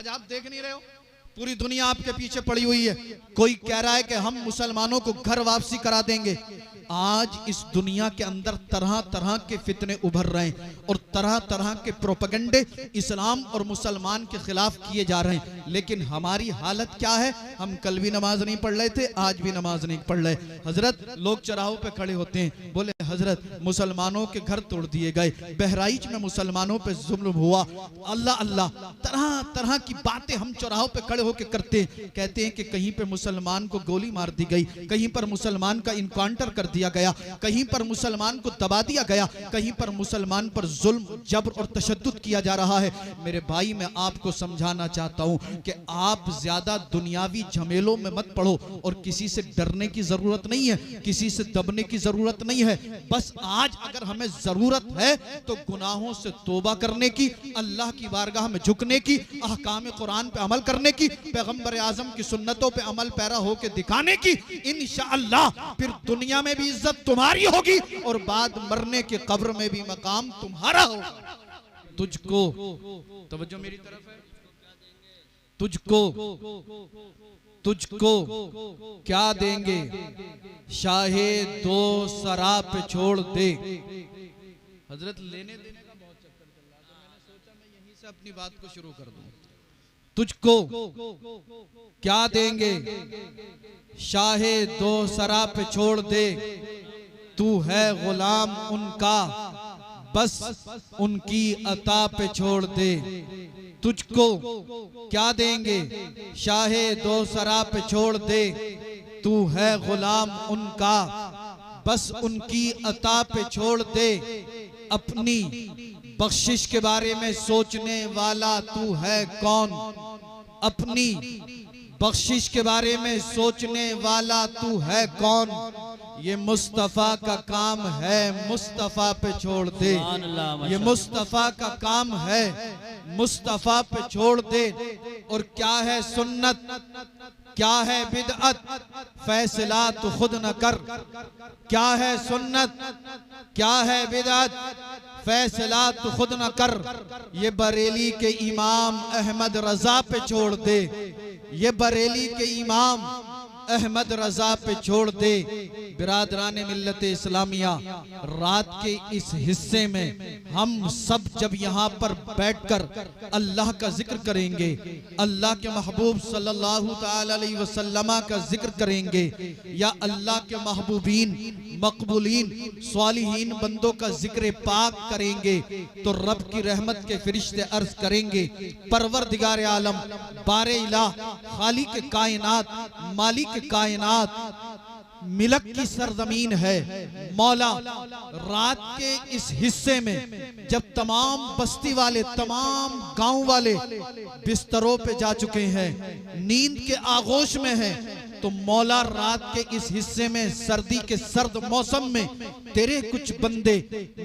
आज आप देख नहीं रहे हो, पूरी दुनिया आपके पीछे पड़ी हुई है। कोई कह रहा है कि हम मुसलमानों को घर वापसी करा देंगे। आज इस दुनिया के अंदर तरह तरह के फितने उभर रहे हैं और तरह तरह के प्रोपेगेंडे इस्लाम और मुसलमान के खिलाफ किए जा रहे हैं। लेकिन हमारी हालत क्या है? हम कल भी नमाज नहीं पढ़ रहे थे, आज भी नमाज नहीं पढ़ रहे। हजरत लोग चौराहों पे खड़े होते हैं, बोले हजरत मुसलमानों के घर तोड़ दिए गए, बहराइच में मुसलमानों पे जुल्म हुआ, अल्लाह अल्लाह, तरह तरह की बातें हम चौराहों पे खड़े होकर करते हैं। कहते हैं कि कहीं पे मुसलमान को गोली मार दी गई, कहीं पर मुसलमान का इनकाउंटर कर दिया गया, कहीं पर मुसलमान को दबा दिया गया, कहीं पर मुसलमान पर जुल्म जबर और तशद्दुद किया जा रहा है। मेरे भाई, मैं आपको समझाना चाहता हूं कि आप ज्यादा दुनियावी झमेलों में मत पड़ो और किसी से डरने की जरूरत नहीं है, किसी से दबने की जरूरत नहीं है। बस आज अगर हमें जरूरत है तो गुनाहों से तौबा करने की, अल्लाह की बारगाह में झुकने की, अहकाम कुरान पे अमल करने की, पैगंबर आजम की सुन्नतों पे अमल पैरा होके दिखाने की। इंशाअल्लाह फिर दुनिया में भी इज्जत तुम्हारी होगी और बाद मरने के कब्र में भी मकाम तुम्हारा होगा। तुझको, तवज्जो मेरी तरफ है, तुझको क्या देंगे शाहे दो सरा पे छोड़ दे। हजरत लेने देने का बहुत चक्कर चल रहा था, मैंने सोचा मैं यहीं से अपनी बात को शुरू कर दूं। तुझको क्या देंगे शाहे दो सरा पे छोड़ दे, तू है गुलाम उनका बस उनकी अता पे छोड़ दे। तुझको क्या देंगे शाहे दो सरा पे छोड़ दे, तू है गुलाम उनका बस उनकी अता पे छोड़ दे। अपनी बख्शिश के बारे में सोचने वाला तू है कौन? अपनी बख्शिश के बारे में सोचने वाला तू है कौन? ये मुस्तफा का काम है, मुस्तफा पे छोड़ दे। ये मुस्तफा का काम है, मुस्तफा पे छोड़ दे। और क्या है सुन्नत, क्या है बिदअत, फैसला तो खुद न कर। क्या है सुन्नत, क्या है बिदअत, फैसला तो खुद न कर। ये बरेली के इमाम अहमद रजा पे छोड़ दे, ये बरेली के इमाम अहमद रजा पे छोड़ दे। बिरादरान मिल्लत इस्लामिया, रात के इस हिस्से में हम सब जब यहाँ पर बैठकर अल्लाह का जिक्र करेंगे, अल्लाह के महबूब सल्लल्लाहु ताला अलैहि वसल्लम का जिक्र करेंगे, या अल्लाह के महबूबीन मकबूलीन स्वालिहीन बंदों का जिक्र पाक करेंगे, तो रब की रहमत के फरिश्ते अर्ज करेंगे, परवरदिगार आलम बारे इलाह खालिक कायनात मालिक कायनात मिलक की सरजमीन है मौला। रात के इस हिस्से में जब तमाम बस्ती वाले, तमाम गांव वाले बिस्तरों पे जा चुके हैं, नींद के आगोश में हैं, तो मौला रात के इस हिस्से में सर्दी के सर्द मौसम में तेरे कुछ बंदे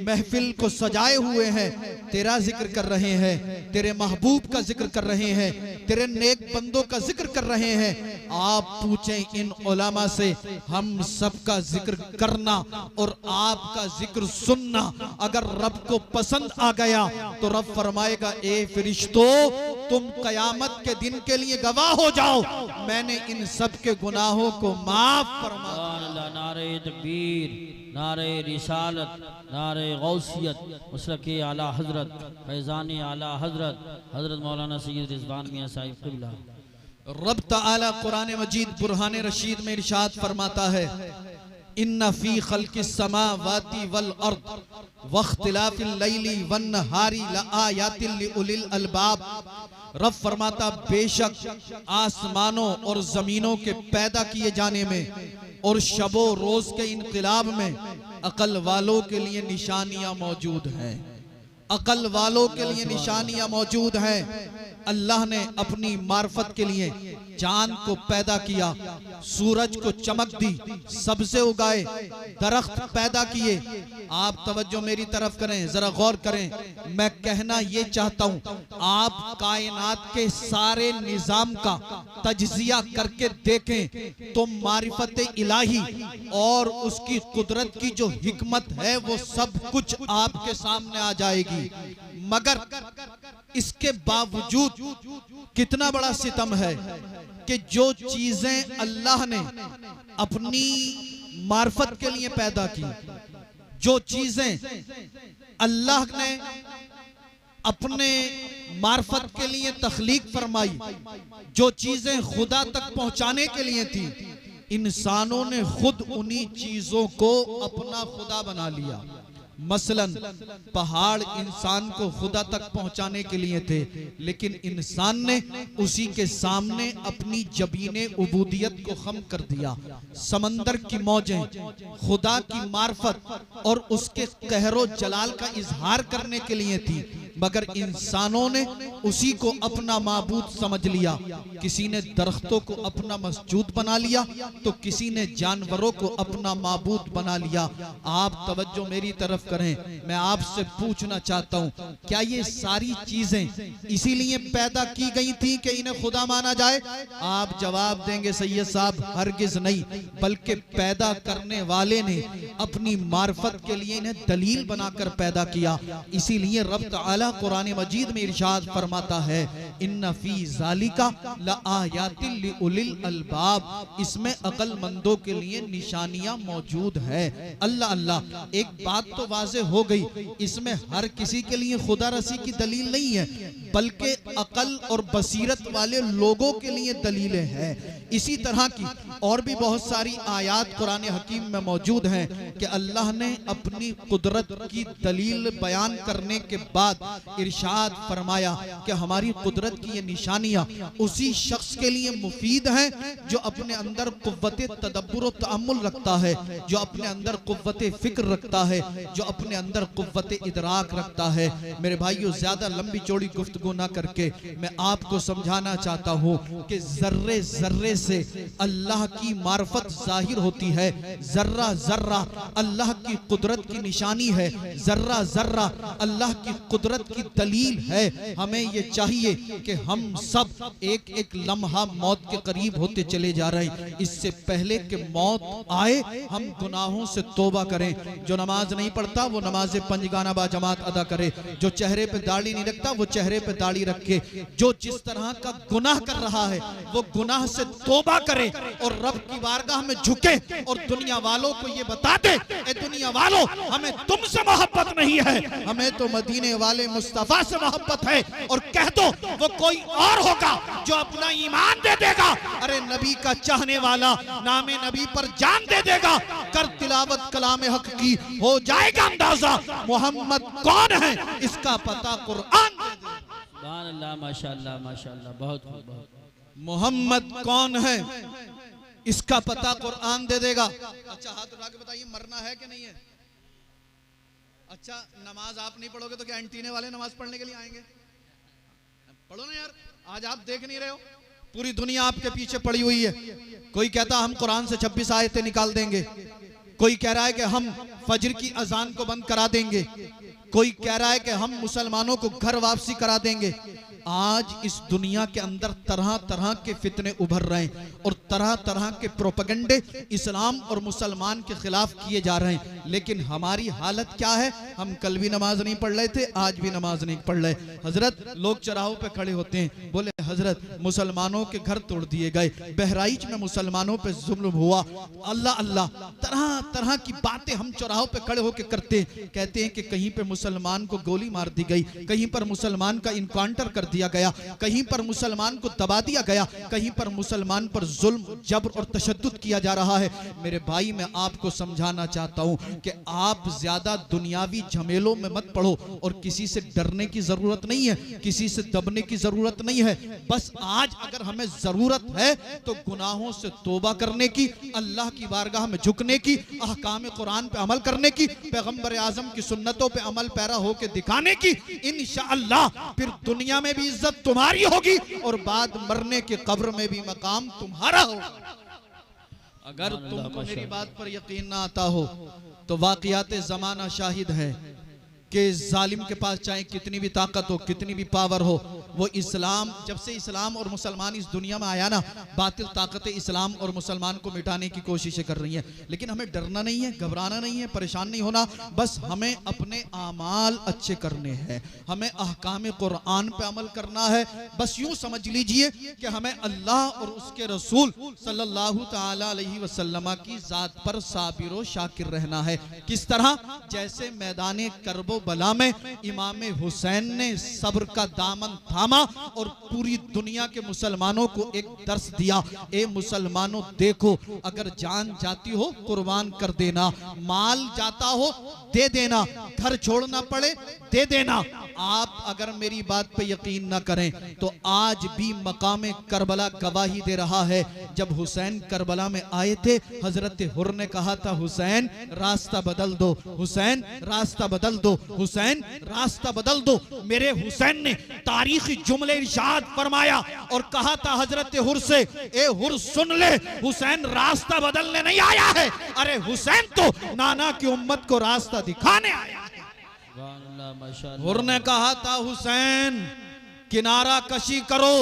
महफिल को सजाए हुए हैं, तेरा जिक्र कर रहे हैं, तेरे महबूब का जिक्र कर रहे हैं, तेरे नेक बंदों का जिक्र कर रहे हैं। आप पूछें इन उलमा से, हम सबका जिक्र करना और आपका जिक्र सुनना अगर रब को पसंद आ गया तो रब फरमाएगा, ए फरिश्तों तुम कयामत के दिन के लिए गवाह हो जाओ, मैंने इन सब के गुनाहों को माफ फरमा। नारे तकबीर, नारे रिसालत, नारे गौसियत, मुसलके आला हजरत, फैज़ान आला हजरत, हजरत मौलाना सैयद रिजवान मियां साहिब क़िबला। रब तआला कुरान मजीद बुरहान रशीद में इरशाद फरमाता है, इन्ना फी खल्किस समावाति वल अर्द वख्तिलाफिल लैली वन नहारी लआयातिल लिउलिल अलबाब। रब फरमाता, बेशक आसमानों और जमीनों के पैदा किए जाने में और शबो रोज के इनकलाब में अकल वालों के लिए निशानियां मौजूद हैं, अकल वालों के लिए निशानियां मौजूद हैं। अल्लाह ने अपनी मार्फत के लिए चांद को पैदा किया, सूरज को चमक दी, सब्ज़े उगाए, दरख्त पैदा किए। आप तवज्जो मेरी तरफ करें, जरा गौर करें। मैं कहना ये चाहता हूँ, आप कायनात के सारे निजाम का तज्जिया करके देखें तो मारिफत इलाही और उसकी कुदरत की जो हिकमत है वो सब कुछ आपके सामने आ जाएगी। मगर इसके बावजूद कितना बड़ा सितम है कि जो चीजें अल्लाह ने अपनी मार्फत के लिए पैदा की, जो चीजें अल्लाह ने अपने मार्फत के लिए तख्लीक फरमाई, जो चीजें खुदा तक पहुंचाने के लिए थी, इंसानों ने खुद उन्हीं चीजों को अपना खुदा बना लिया। मसलन पहाड़ इंसान को खुदा तक पहुंचाने के लिए थे, लेकिन इंसान ने उसी के सामने अपनी जबीने उबूदियत को खम कर दिया। समंदर की मौजें खुदा की मार्फत और उसके कहरो जलाल का इजहार करने के लिए थी, मगर इंसानों ने उसी को अपना माबूद समझ लिया। किसी ने दरख्तों को अपना मस्जूद बना लिया, तो किसी ने जानवरों को अपना माबूद बना लिया। आप तवज्जो मेरी तरफ करें, मैं आपसे पूछना चाहता हूं, क्या ये सारी चीजें इसीलिए पैदा की गई थी कि इन्हें खुदा माना जाए? आप जवाब देंगे सैयद साहब, हरगिज नहीं, बल्कि पैदा करने वाले ने अपनी मार्फत के लिए इन्हें दलील बनाकर पैदा किया। इसीलिए रब तआला कुरान मजीद में इरशाद फरमाता है, इन्ना फी ज़ालिका लआयातिन लिउलिल अलबाब, इसमें अक्लमंदों के लिए निशानियां मौजूद है। अल्लाह अल्लाह, एक बात तो वाज़ेह हो गई, इसमें हर किसी के लिए खुदा रसी की दलील नहीं है, बल्कि अकल और बसीरत वाले लोगों के लिए दलीलें हैं। इसी तरह की और भी बहुत सारी आयात कुरान हकीम में मौजूद हैं कि अल्लाह ने अपनी कुदरत की दलील बयान करने के बाद इरशाद फरमाया कि हमारी कुदरत की ये निशानियां उसी शख्स के लिए मुफीद हैं जो अपने अंदर कुव्वत तदब्बुर और तअम्मुल रखता है, जो अपने अंदर कुव्वत फिक्र रखता है, जो अपने अंदर कुव्वत इदराक रखता है। मेरे भाइयों, ज्यादा लंबी चौड़ी गुफ्तगू ना करके मैं आपको समझाना चाहता हूँ कि जर्रे जर्रे से अल्लाह की मार्फत जाहिर होती है, जर्रा जर्रा अल्लाह की कुदरत की निशानी है, जर्रा जर्रा अल्लाह की कुदरत की दलील है। हमें ये चाहिए कि हम सब एक एक लम्हा मौत के करीब होते चले जा रहे हैं। इससे पहले कि मौत आए हम गुनाहों से तौबा करें। जो नमाज नहीं पढ़ता वो नमाज पंजगाना बा जमात अदा करे, जो चेहरे पे दाढ़ी नहीं रखता वो चेहरे पे दाढ़ी रखे, जो जिस तरह का गुनाह कर रहा है वो गुनाह से तौबा करे और रब की बारगाह में झुके और दुनिया वालों को ये बता दे, ए दुनिया वालों, हमें तुमसे मोहब्बत नहीं है, हमें तो मदीने वाले मुस्तफा से मोहब्बत है। और कह दो वो कोई और होगा जो अपना ईमान दे देगा, अरे नबी का चाहने वाला नामे नबी पर जान दे देगा। कर तिलावत कलाम हक की, हो जाएगा अंदाजा मोहम्मद कौन है, इसका पता कुरान दे दे। सुभान अल्लाह, माशाअल्लाह माशाअल्लाह, बहुत बहुत। मोहम्मद कौन है इसका पता कुरान दे देगा। अच्छा, हाथ उठा के बताइए, मरना है कि नहीं है? अच्छा, नमाज आप नहीं पढ़ोगे तो क्या एंटीने वाले नमाज पढ़ने के लिए आएंगे? पढ़ो ना यार, आज आप देख नहीं रहे हो, पूरी दुनिया आपके पीछे पड़ी हुई है। कोई कहता हम कुरान से 26 आयतें निकाल देंगे, कोई कह रहा है कि हम फजर की अजान को बंद करा देंगे, कोई कह रहा है कि हम मुसलमानों को घर वापसी करा देंगे। आज इस दुनिया के अंदर तरह तरह के फितने उभर रहे हैं और तरह तरह के प्रोपेगेंडे इस्लाम और मुसलमान के खिलाफ किए जा रहे हैं, लेकिन हमारी हालत क्या है? हम कल भी नमाज नहीं पढ़ रहे थे, आज भी नमाज नहीं पढ़ रहे। हजरत, लोग चौराहों पे खड़े होते हैं, बोले हजरत मुसलमानों के घर तोड़ दिए गए, बहराइच में मुसलमानों पे जुल्म हुआ, अल्लाह अल्लाह, तरह तरह की बातें हम चौराहों पे खड़े होकर करते हैं। कहते हैं कि कहीं पे मुसलमान को गोली मार दी गई, कहीं पर मुसलमान का इनकाउंटर कर दिया गया, कहीं पर मुसलमान को दबा दिया गया, कहीं पर मुसलमान पर जुल्म जबर और तशद्दुद किया जा रहा है। मेरे भाई, मैं आपको समझाना चाहता हूं कि आप ज्यादा दुनियावी झमेलों में मत पड़ो और किसी से डरने की जरूरत नहीं है, किसी से दबने की जरूरत नहीं है। बस आज अगर हमें जरूरत है तो गुनाहों से तौबा करने की, अल्लाह की बारगाह में झुकने की, अहकाम कुरान पे अमल करने की, पैगंबर आजम की सुन्नतों पे अमल पैरा होकर दिखाने की। इंशाअल्लाह फिर दुनिया में भी इज्जत तुम्हारी होगी और बाद मरने के कब्र में भी मकाम तुम्हारा होगा। अगर तुमको मेरी बात पर यकीन ना आता हो तो वाक़ियात ज़माना शाहिद है कि जालिम के पास चाहे कितनी भी ताकत हो, कितनी भी पावर हो, वो इस्लाम, जब से इस्लाम और मुसलमान इस दुनिया में आया ना, बातिल ताकतें इस्लाम और मुसलमान को मिटाने की कोशिशें कर रही हैं। लेकिन हमें डरना नहीं है, घबराना नहीं है, परेशान नहीं होना। बस हमें अपने आमाल अच्छे करने हैं, हमें अहकाम कुरान पे अमल करना है। बस यूं समझ लीजिए कि हमें अल्लाह और उसके रसूल सल्लल्लाहु ताला अलैहि वसल्लम की जात पर साबिर व शाकिर रहना है। किस तरह? जैसे मैदान करबो बला में इमाम हुसैन ने सब्र का दामन थामा और पूरी दुनिया के मुसलमानों को एक दर्स दिया। ए मुसलमानों, देखो, अगर जान जाती हो कुर्बान कर देना, माल जाता हो दे देना, घर छोड़ना पड़े दे देना। आप अगर मेरी बात पे यकीन न करें तो आज भी मकाम करबला गवाही दे रहा है। जब हुसैन करबला में आए थे, हजरत हुर ने कहा था, हुसैन रास्ता बदल दो, हुसैन रास्ता बदल दो, हुसैन रास्ता बदल दो। मेरे हुसैन ने तारीखी जुमले इरशाद फरमाया और कहा था हजरत हुर से, ए हुर सुन ले, हुसैन रास्ता बदलने नहीं आया है, अरे हुसैन तो नाना की उम्मत को रास्ता दिखाने आया है। हुर ने कहा था, हुसैन किनारा कशी करो।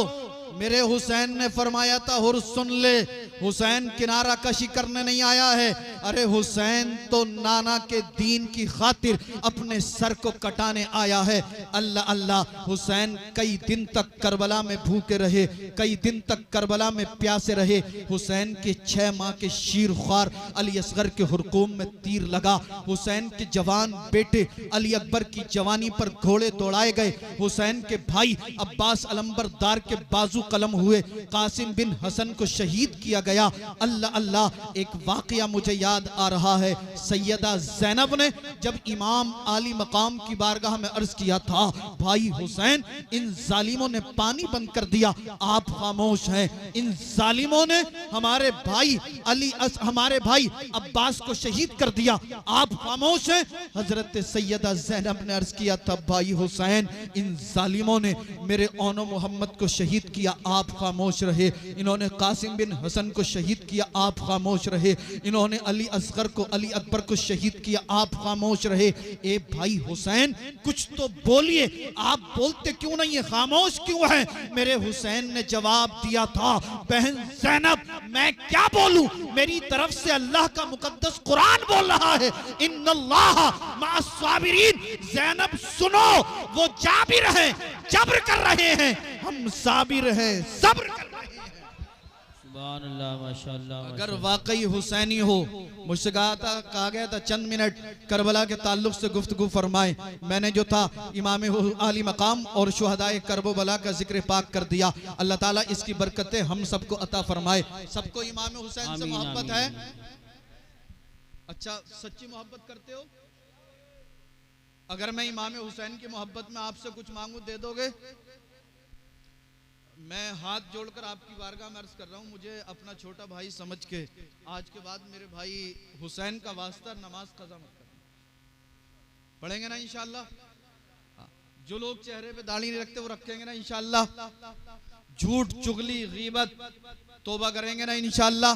मेरे हुसैन ने फरमाया था, हुर सुन ले, हुसैन किनारा कशी करने नहीं आया है, अरे हुसैन तो नाना के दीन की खातिर अपने सर को कटाने आया है। अल्लाह अल्लाह। हुसैन कई दिन तक करबला में भूखे रहे, कई दिन तक करबला में प्यासे रहे। हुसैन के 6 माह के शीर ख्वार अली असगर के हुरकुम में तीर लगा। हुसैन के जवान बेटे अली अकबर की जवानी पर घोड़े दौड़ाए गए। हुसैन के भाई अब्बास अलंबरदार के बाजू कलम हुए। कासिम बिन हसन को शहीद किया गया। अल्लाह अल्लाह। एक वाकया मुझे याद आ रहा है, सैयदा ज़ैनब ने जब इमाम आली मकाम की बारगाह में अर्ज किया था, भाई हुसैन, इन जालिमों ने पानी बंद कर दिया, आप खामोश हैं। इन जालिमों ने हमारे भाई हमारे भाई अब्बास को शहीद कर दिया, आप खामोश हैं। हजरत सैयदा ज़ैनब ने अर्ज किया था, भाई हुसैन, इन जालिमों ने मेरे ओनो मोहम्मद को शहीद किया, आप खामोश रहे। इन्होंने कासिम बिन हसन को शहीद किया, आप खामोश रहे। इन्होंने अली असगर को, अली अकबर को शहीद किया, आप खामोश रहे। ए भाई हुसैन, कुछ तो बोलिए, आप बोलते क्यों नहीं है, खामोश क्यों है? मेरे हुसैन ने जवाब दिया था, बहन ज़ैनब, मैं क्या बोलूं, मेरी तरफ से अल्लाह का मुकद्दस कुरान बोल रहा है, इन्नल्लाह मअस-साबिरीन। ज़ैनब सुनो, वो जाबिर हैं, जब्र कर रहे हैं, हम साबिर हैं, सब्र कर रहे हैं। सुभान अल्लाह, माशाअल्लाह। अगर वाकई हुसैनी हो, मुझसे कहा गया था चंद मिनट करबला के ताल्लुक से गुफ्तगू फरमाए। मैंने जो था इमाम आली मकाम और शुहदाए करबला का जिक्र पाक कर दिया। अल्लाह ताला इसकी बरकतें हम सबको अता फरमाए। सबको इमाम हुसैन से मोहब्बत है? अच्छा, सच्ची मोहब्बत करते हो? अगर मैं इमाम हुसैन की मोहब्बत में आपसे कुछ मांगू, दे दोगे? मैं हाथ जोड़कर आपकी बारगाह में अर्ज कर रहा हूँ, मुझे अपना छोटा भाई समझ के आज के बाद मेरे भाई हुसैन का वास्ता नमाज कज़ा मत करना। पढ़ेंगे ना इंशाअल्लाह? जो लोग चेहरे पे दाढ़ी नहीं रखते वो रखेंगे ना इंशाअल्लाह? झूठ, चुगली, गीबत तौबा करेंगे ना इंशाअल्लाह?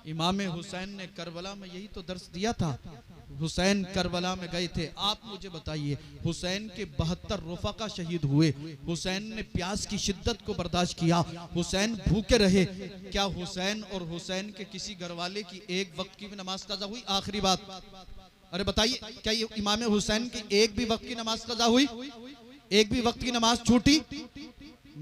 इमाम हुसैन ने करबला में यही तो दर्स दिया था। हुसैन करबला में गए थे। आप मुझे बताइए, हुसैन के 72 रफ़ाक़ा शहीद हुए, हुसैन ने प्यास की शिद्दत को बर्दाश्त किया, हुसैन भूखे रहे। क्या हुसैन और हुसैन के किसी घरवाले की एक वक्त की भी नमाज कज़ा हुई? आखिरी बात, अरे बताइए, क्या ये इमाम हुसैन की एक भी वक्त की नमाज कज़ा हुई? एक भी वक्त की नमाज छूटी?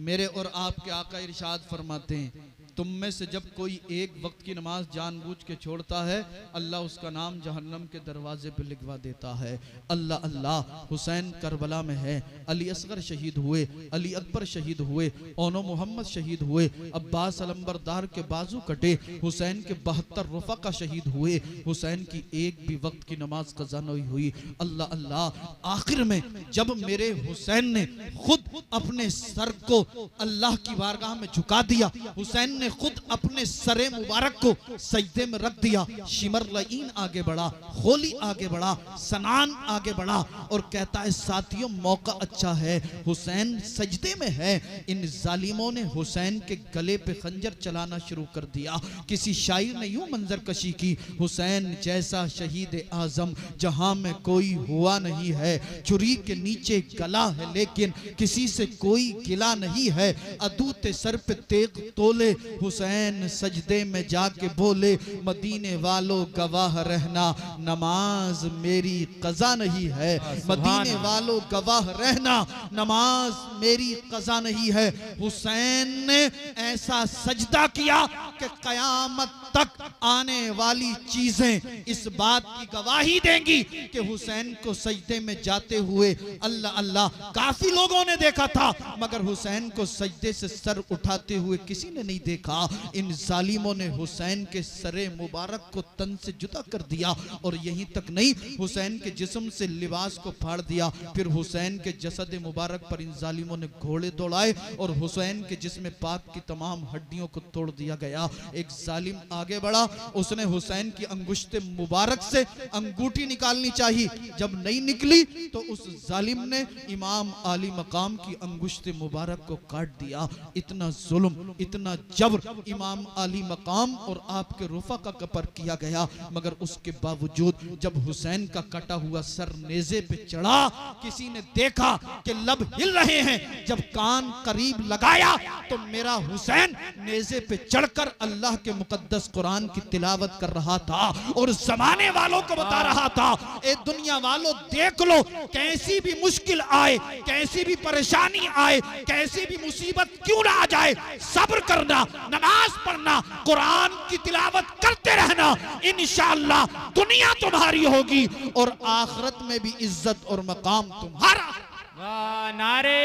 मेरे और आपके आका इरशाद फरमाते हैं, तुम में से जब कोई एक वक्त की नमाज जानबूझ के छोड़ता है, अल्लाह उसका नाम जहन्नम के दरवाजे पे लिखवा देता है। अल्लाह अल्लाह। हुसैन करबला में है, अली असगर शहीद हुए, अली अकबर शहीद हुए, ओनो मोहम्मद शहीद हुए, अब्बास अलंबरदार के बाजू कटे, हुसैन के 72 रफ़ाक़ा शहीद हुए, हुसैन की एक भी वक्त की नमाज कज़ा नहीं हुई। अल्लाह अल्लाह। आखिर में जब मेरे हुसैन ने खुद अपने सर को अल्लाह की बारगाह में झुका दिया। हुसैन ने खुद अपने सरे मुबारक को सजदे में रख दिया। शिमरलईन आगे बढ़ा, होली आगे बढ़ा, सनान आगे बढ़ा और कहता है साथियों मौका अच्छा है, हुसैन सजदे में है। इन जालिमों ने हुसैन के गले पे खंजर चलाना शुरू कर दिया। किसी शायर ने यूं मंजर कशी की, हुसैन जैसा शहीद आजम जहां में कोई हुआ नहीं है, छुरी के नीचे गला है लेकिन किसी से कोई गिला नहीं है। अदू ते सर पे तेग तोले, हुसैन सजदे में जाके बोले, मदीने वालों गवाह रहना, नमाज मेरी कज़ा नहीं है। मदीने वालों गवाह रहना, नमाज मेरी कज़ा नहीं है। हुसैन ने ऐसा सजदा किया कि कयामत तक आने वाली चीजें इस बात की गवाही देंगी कि हुसैन को सजदे में जाते हुए अल्लाह अल्लाह काफी लोगों ने देखा था, मगर हुसैन को सजदे से सर उठाते हुए किसी ने नहीं देखा। इन जालिमों ने हुसैन के सरे मुबारक को तन से जुदा कर दिया और यहीं तक नहीं, हुसैन के जिस्म से लिबास को फाड़ दिया। फिर हुसैन के जसद मुबारक पर इन जालिमों ने घोड़े दौड़ाए और हुसैन के जिस्म पाक की तमाम हड्डियों को तोड़ दिया गया। एक जालिम आगे बढ़ा, उसने हुसैन की अंगुश्ते मुबारक से अंगूठी निकालनी चाहिए, जब नहीं निकली तो उस जालिम ने इमाम आली मकाम की अंगुश्ते मुबारक को काट दिया। इतना जुल्म, इतना जबर इमाम आली मकाम और आपके रुफा का कपर किया गया, मगर उसके बावजूद जब हुसैन का कटा हुआ सर नेज़े पे चढ़ा, किसी ने देखा कि लब हिल रहे हैं। जब कान करीब लगाया तो मेरा हुसैन नेज़े पे चढ़कर अल्लाह के मुकद्दस कुरान की तिलावत कर रहा था और जमाने वालों को बता रहा था, ए दुनिया वालों देख लो, कैसी भी मुश्किल आए, कैसी भी परेशानी आए, कैसी भी मुसीबत क्यों ना आ जाए, सब्र करना, नमाज पढ़ना, कुरान की तिलावत करते रहना, इंशाअल्लाह दुनिया तुम्हारी होगी और आखिरत में भी इज्जत और मकाम तुम्हारा। वाह, नारे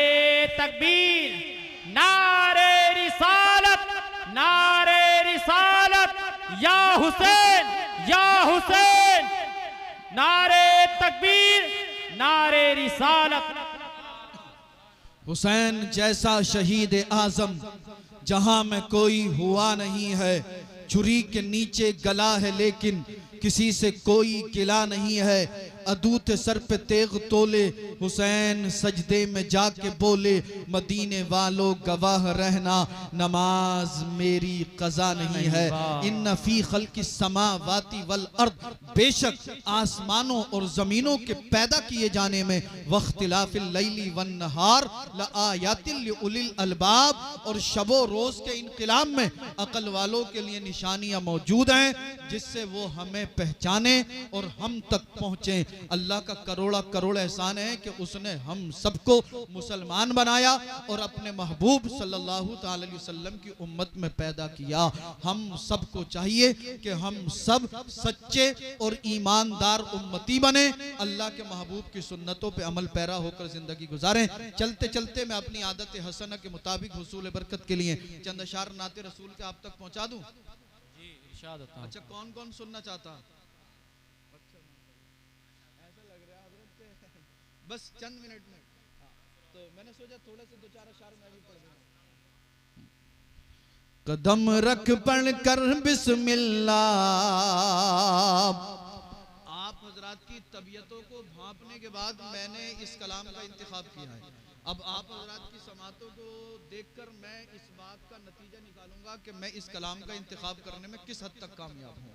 तकबीर, नारे रिसालत, नारे रिसालत, या हुसैन, या हुसैन, नारे तकबीर, नारे रिसालत। हुसैन जैसा शहीद आजम जहां में कोई हुआ नहीं है, छुरी के नीचे गला है लेकिन किसी से कोई गिला नहीं है। अदूत सर पे तेग तोले, हुसैन सजदे में जाके बोले, मदीने वालों गवाह रहना, नमाज मेरी कज़ा नहीं है। इन्न फी खल्क़ि समावाति वल अर्द, बेशक आसमानों और जमीनों के पैदा किए जाने में, वख्तिलाफिल लैली वन नहार लआयातिल लिउलिल अलबाब, और शबो रोज के इनक़िलाब में अकल वालों के लिए निशानियां मौजूद हैं जिससे वो हमें पहचाने और हम तक पहुंचे। अल्लाह का करोड़ा करोड़ एहसान है कि उसने हम सबको मुसलमान बनाया और अपने महबूब सल्लल्लाहु ताला अलैहि वसल्लम की उम्मत में पैदा किया। हम सबको चाहिए कि हम सब सच्चे और ईमानदार उम्मती बने, अल्लाह के महबूब की सुन्नतों पे अमल पैरा होकर जिंदगी गुजारें। चलते चलते मैं अपनी आदत हसना के मुताबिक हुसूल बरकत के लिए चंद अशार नाते रसूल के आप तक पहुंचा दूं। अच्छा, कौन कौन सुनना चाहता? बस चंद मिनट में, तो मैंने सोचा थोड़ा से दो चार अशार मैं भी पढ़ दूं। कदम रख पढ़ कर बिस्मिल्लाह। आप हजरात की तबीयतों को भांपने के बाद मैंने इस कलाम का इंतखाब किया है। अब आप हजरात की समातों को देखकर मैं इस बात का नतीजा निकालूंगा कि मैं इस कलाम का इंतखाब करने में किस हद तक कामयाब हूँ।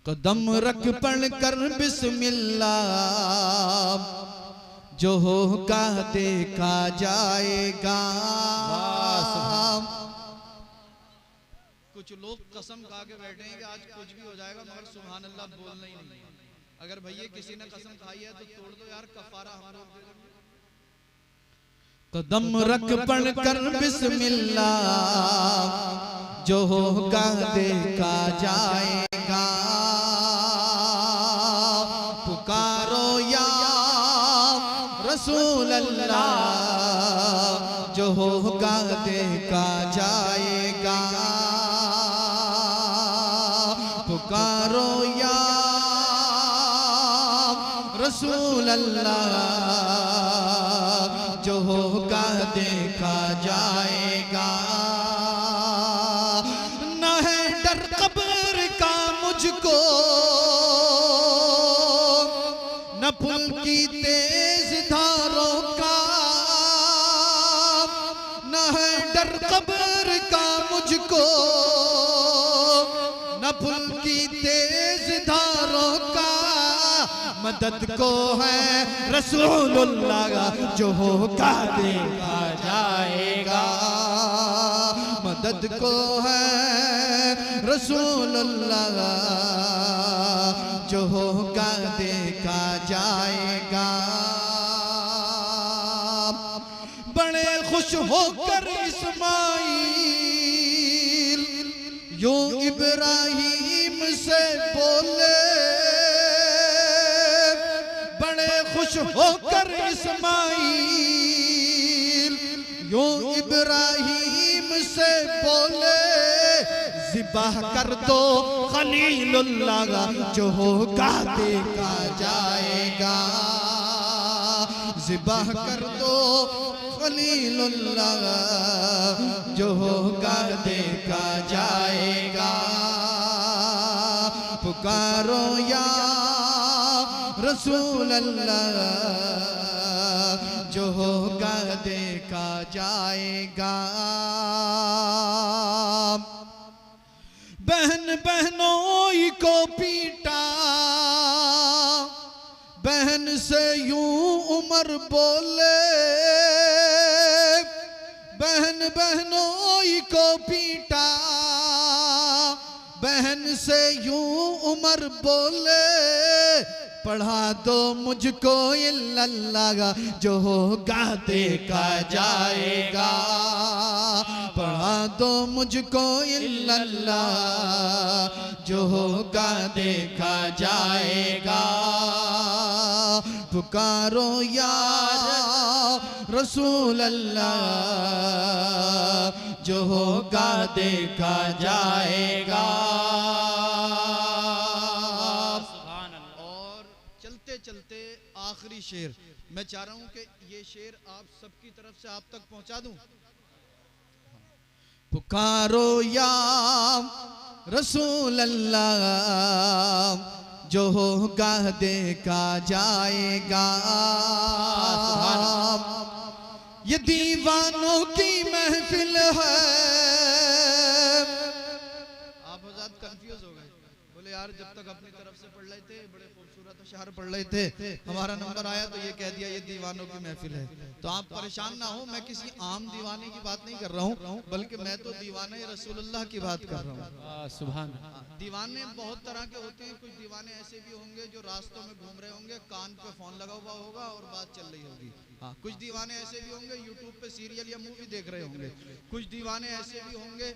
कदम रख पढ़ कर बिस्मिल्लाह, जो होगा देखा जाएगा। कुछ लोग कसम खा के बैठे हैं कि आज कुछ भी हो जाएगा, मगर सुभान अल्लाह बोलना ही नहीं। अगर भैया किसी ने कसम खाई है तो तोड़ दो यार, कफारा हम लोग दे देंगे। कदम रख पढ़ कर बिस्मिल्लाह, जो होगा देखा जाएगा। पुकारो या रसूल अल्लाह, जो होगा देखा जाएगा। पुकारो या रसूल अल्लाह, जो होगा देखा जाएगा। न है डर कब्र का मुझको, न पुल की तेज धारों का, न है डर कब्र का मुझको, न पुल की तेज धारों का। मदद को है रसूलुल्लाह जो होगा देखा जाएगा। मदद को है रसूलुल्लाह जो होगा देखा जाएगा। बड़े खुश होकर इस्माइल यूं इब्राहिम से बोले, बड़े खुश होकर इस्माइल यूं इब्राहिम से बोले, ज़िबाह कर दो खलीलुल्लाह जो होगा देखा जाएगा। ज़िबाह कर दो खलीलुल्लाह जो होगा देखा जाएगा। पुकारो या रसूल अल्लाह जो होगा देखा जाएगा। बहन बहनों को पीटा, बहन से यूं उमर बोले, बहन बहनों को पीटा, बहन से यूं उमर बोले, पढ़ा दो मुझको इल्लल्लाह जो होगा देखा जाएगा। पढ़ा दो मुझको इल्लल्लाह जो होगा देखा जाएगा। पुकारो या रसूल अल्लाह जो होगा देखा जाएगा। चलते आखिरी शेर मैं चाह रहा हूं कि ये शेर आप सबकी तरफ से आप तक पहुंचा दूं। पुकारो या रसूल अल्लाह जो होगा देखा जाएगा। ये दीवानों की महफिल है। आप हज़रात कंफ्यूज हो गए, बोले यार जब तक अपनी तरफ से पढ़ रहे थे बड़े खूबसूरत शहर पढ़ रहे थे, हमारा नंबर आया तो ये कह दिया ये दीवानों की महफिल है। तो आप परेशान ना हो, मैं किसी आम दीवाने की बात नहीं कर रहा हूँ, बल्कि मैं तो दीवाने रसूलुल्लाह की बात कर रहा हूँ। सुभान। दीवाने बहुत तरह के होते हैं। कुछ दीवाने ऐसे भी होंगे जो रास्तों में घूम रहे होंगे, कान पे फोन लगा हुआ होगा और बात चल रही होगी। हाँ, कुछ दीवाने ऐसे भी होंगे यूट्यूब पे सीरियल या मूवी देख रहे होंगे। कुछ दीवाने ऐसे भी होंगे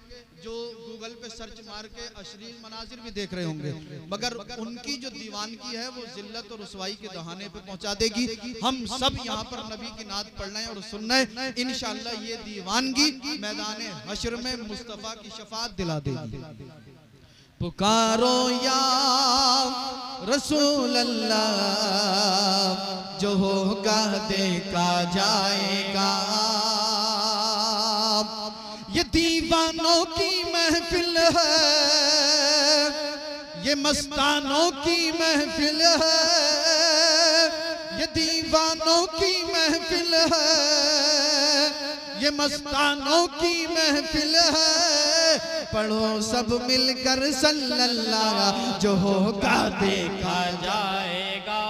जो गूगल पे सर्च मार के अश्लील मनाजिर भी देख रहे होंगे। मगर उनकी जो दीवानगी है वो जिल्लत और रुसवाई के दहाने पे पहुंचा देगी। हम सब यहाँ पर नबी की नात पढ़ना है और सुनना है। इंशाअल्लाह ये दीवानगी मैदान हश्र में मुस्तफा की शफाअत दिला देगी। पुकारो या रसूल अल्लाह जो होगा देखा जाएगा। ये दीवानों की महफिल है, ये मस्तानों की महफिल है, ये दीवानों की महफिल है, ये मस्तानों की महफिल है। पढ़ो सब मिलकर सल्लल्लाह जो होगा देखा जाएगा।